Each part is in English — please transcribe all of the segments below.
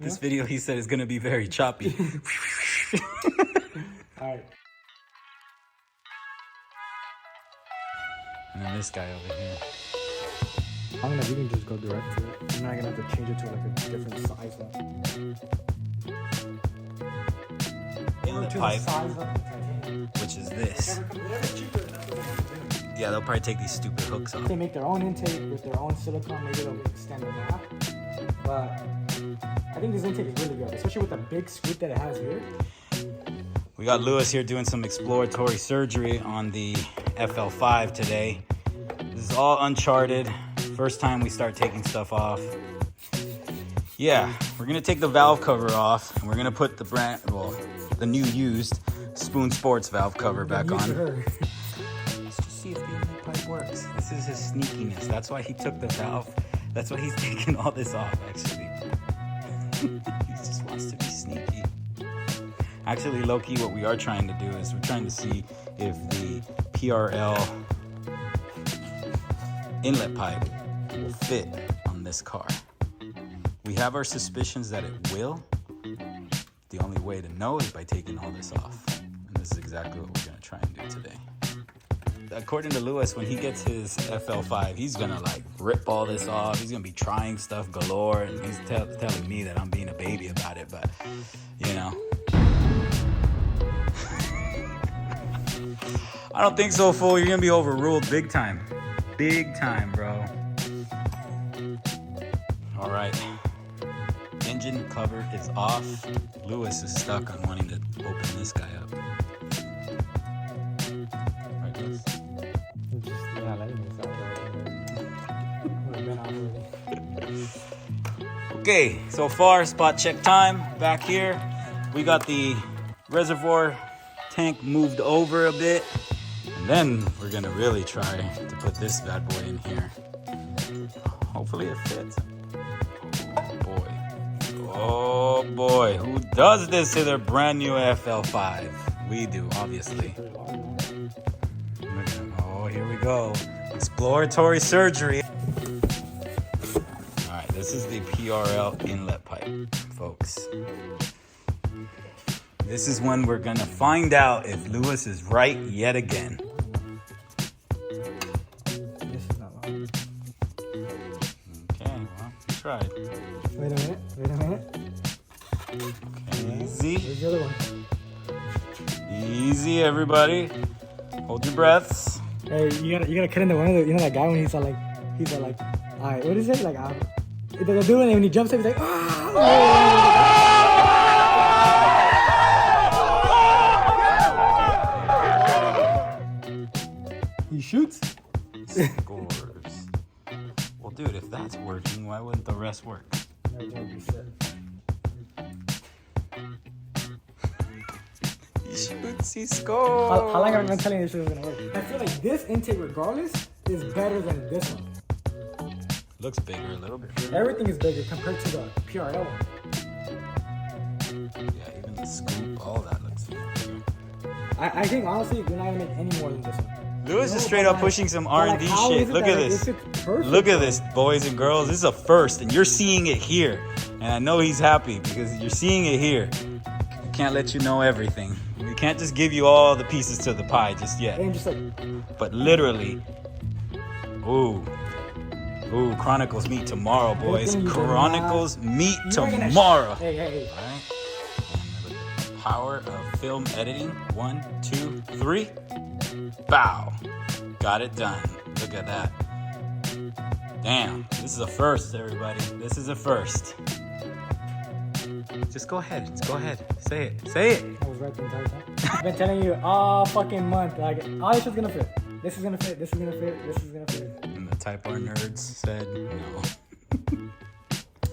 This video, he said, is gonna be very choppy. All right. And then this guy over here. You can just go direct to it. You're not gonna have to change it to like a different size though. Inlet pipe, which is this. Yeah, they'll probably take these stupid hooks off. They make their own intake with their own silicone. Maybe they'll extend the map. But I think this intake is really good, especially with the big scoop that it has here. We got Lewis here doing some exploratory surgery on the FL5 today. This is all uncharted. First time we start taking stuff off. Yeah, we're gonna take the valve cover off and we're gonna put the the new used Spoon Sports valve cover back on. Let's just see if the inlet pipe works. This is his sneakiness. That's why he took the valve. That's why he's taking all this off, actually. He just wants to be sneaky. Actually, low-key, what we are trying to do is we're trying to see if the PRL inlet pipe will fit on this car. We have our suspicions that it will. The only way to know is by taking all this off. And this is exactly what we're gonna try and do today. According to Lewis, when he gets his FL5, he's gonna like rip all this off. He's gonna be trying stuff galore, and he's telling me that I'm being a baby about it, but you know. I don't think so, fool. You're gonna be overruled big time. Big time, bro. All right. Engine cover is off. Lewis is stuck on wanting to open this guy up. Right, Lewis? Okay, so far, spot check time. Back here, we got the reservoir tank moved over a bit. And then we're gonna really try to put this bad boy in here. Hopefully it fits. Oh boy, who does this to their brand new FL5? We do, obviously. Oh, here we go. Exploratory surgery. All right, this is the PRL inlet pipe, folks. This is when we're gonna find out if Lewis is right yet again. This is not long. Okay, well, we tried. Wait a minute. Okay, easy. Where's the other one? Easy, everybody. Hold your breaths. Hey, you gotta cut into one of the, that guy when he's all like, all right, what is it? Like, the dude when he jumps in, he's like, He shoots. Scores. Well, dude, if that's working, why wouldn't the rest work? He shoots, he scores. How long have I been telling you this shit was gonna work? I feel like this intake, regardless, is better than this one. Looks bigger, a little bit. Everything is bigger compared to the PRL one. Yeah, even the scoop, all that looks bigger. I think, honestly, we're not gonna make any more than this one. Lewis is straight up pushing some R&D shit. Look at this. Perfect, Look at this, boys and girls. This is a first, and you're seeing it here. And I know he's happy because you're seeing it here. We can't let you know everything. We can't just give you all the pieces to the pie just yet. And just like, but literally, ooh, Chronicles meet tomorrow, boys. Chronicles meet tomorrow. Hey. All right. And the power of film editing. 1, 2, 3. Bow. Got it done. Look at that. Damn. This is a first, everybody. This is a first. Just go ahead. Say it. I was right the entire time. I've been telling you all fucking month, like, all this shit's gonna fit. This is gonna fit. This is gonna fit. This is gonna fit. And the Type R nerds said no.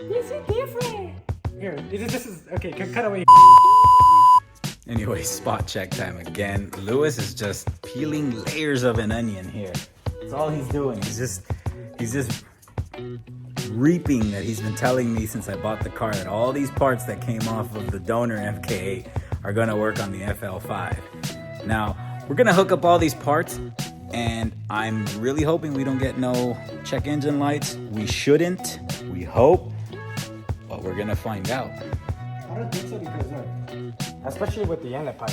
This is different. Here, this is okay. Cut away. Anyway, spot check time again. Lewis is just peeling layers of an onion here. That's all he's doing. He's just reaping that he's been telling me since I bought the car that all these parts that came off of the donor MK8 are gonna work on the FL5. Now, we're gonna hook up all these parts, and I'm really hoping we don't get no check engine lights. We shouldn't, we hope. but we're gonna find out. I don't think so because look, especially with the inlet pipe,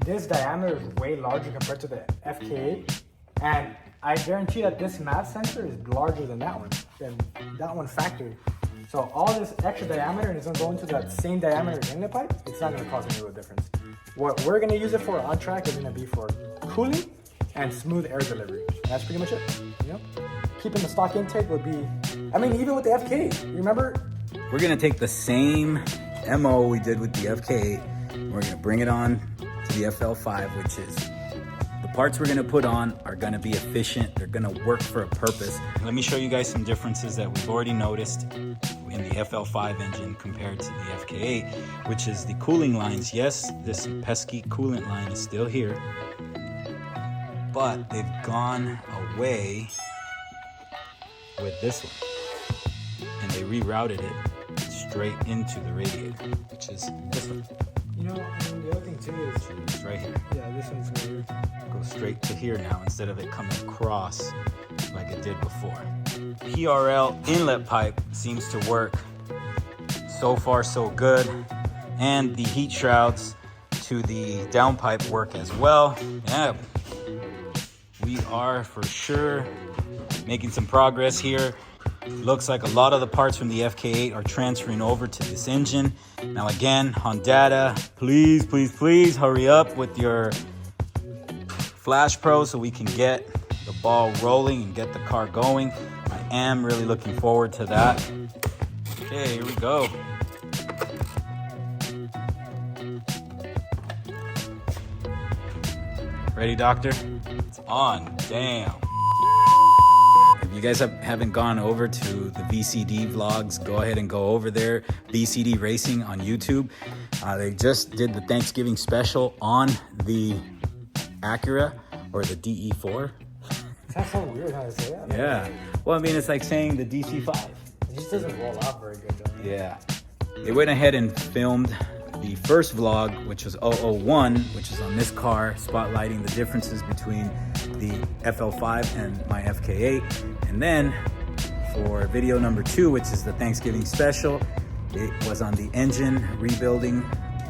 this diameter is way larger compared to the FK8, and I guarantee that this mat sensor is larger than that one factory. So all this extra diameter and it's gonna go into that same diameter inlet pipe, it's not gonna cause any real difference. What we're gonna use it for on track is gonna be for cooling and smooth air delivery. That's pretty much it, you know? Keeping the stock intake would be, I mean, even with the FK8, remember? We're gonna take the same MO we did with the FK8, we're gonna bring it on to the FL5, which is, the parts we're gonna put on are gonna be efficient, they're gonna work for a purpose. Let me show you guys some differences that we've already noticed in the FL5 engine compared to the FK8, which is the cooling lines. Yes, this pesky coolant line is still here, but they've gone away with this one, and they rerouted it straight into the radiator, which is this one. You know, and the other thing too is, It's right here. yeah, this one's right here. Goes straight to here now instead of it coming across like it did before. PRL inlet pipe seems to work. So far so good. And the heat shrouds to the downpipe work as well. Yeah, we are for sure making some progress here. Looks like a lot of the parts from the FK8 are transferring over to this engine. Now again, Honda, please, please, please hurry up with your Flash Pro so we can get the ball rolling and get the car going. I am really looking forward to that. Okay, here we go. Ready, doctor? It's on. Damn. If you guys haven't gone over to the VCD vlogs, go ahead and go over there. VCD Racing on YouTube. They just did the Thanksgiving special on the Acura or the DE4. That's so weird how to say that. Yeah. Well, I mean, it's like saying the DC5. It just doesn't roll out very good though. Yeah. They went ahead and filmed the first vlog, which was 001, which is on this car, spotlighting the differences between the FL5 and my FK8. And then for video number 2, which is the Thanksgiving special, it was on the engine rebuilding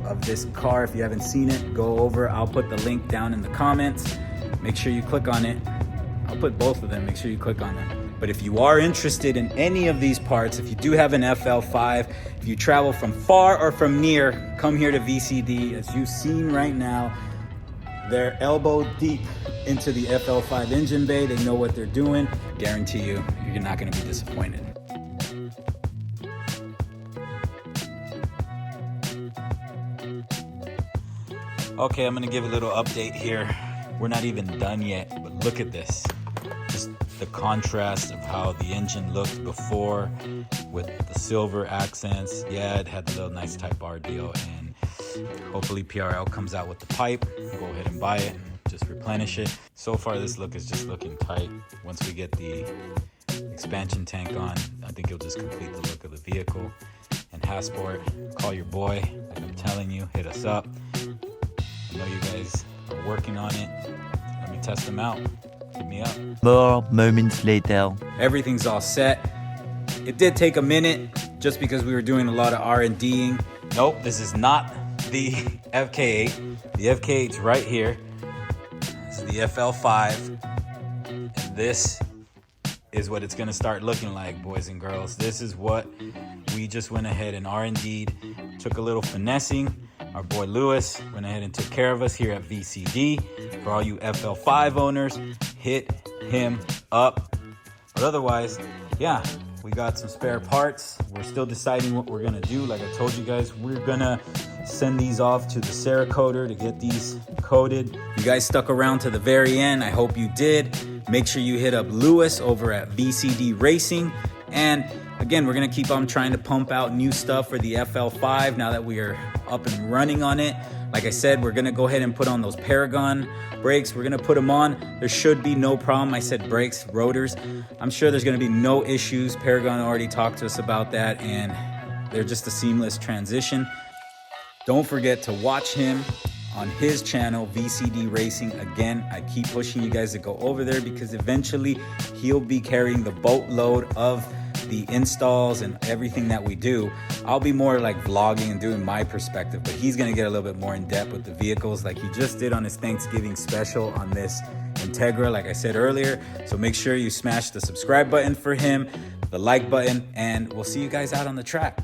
of this car. If you haven't seen it, go over. I'll put the link down in the comments. Make sure you click on it. I'll put both of them. Make sure you click on them. But if you are interested in any of these parts, if you do have an FL5, if you travel from far or from near, come here to VCD. As you've seen right now, they're elbow deep into the FL5 engine bay. They know what they're doing. Guarantee you, you're not going to be disappointed. Okay, I'm going to give a little update here. We're not even done yet, but look at this. Just the contrast of how the engine looked before with the silver accents. Yeah, it had the little nice Type R deal, and hopefully PRL comes out with the pipe. Go ahead and buy it, just replenish it. So far, this look is just looking tight. Once we get the expansion tank on, I think it'll just complete the look of the vehicle. And Hasport, call your boy. Like I'm telling you, hit us up. I know you guys are working on it. Let me test them out. Hit me up. More moments later. Everything's all set. It did take a minute just because we were doing a lot of R&Ding. Nope, this is not the FK8. The FK8's right here. This is the FL5. And this is what it's gonna start looking like, boys and girls. This is what we just went ahead and R&D'd. Took a little finessing. Our boy Lewis went ahead and took care of us here at VCD. For all you FL5 owners, hit him up. But otherwise, yeah, we got some spare parts. We're still deciding what we're gonna do. Like I told you guys, we're gonna send these off to the Cerakoter to get these coated. You guys stuck around to the very end. I hope you did. Make sure you hit up Lewis over at VCD Racing. And again, we're gonna keep on trying to pump out new stuff for the FL5 now that we are up and running on it. Like I said, we're gonna go ahead and put on those Paragon brakes. We're gonna put them on. There should be no problem. I said brakes, rotors. I'm sure there's gonna be no issues. Paragon already talked to us about that, and they're just a seamless transition. Don't forget to watch him on his channel, VCD Racing. Again, I keep pushing you guys to go over there because eventually he'll be carrying the boatload of the installs and everything that we do, I'll be more like vlogging and doing my perspective, but he's gonna get a little bit more in depth with the vehicles like he just did on his Thanksgiving special on this Integra, like I said earlier. So make sure you smash the subscribe button for him, the like button, and we'll see you guys out on the track.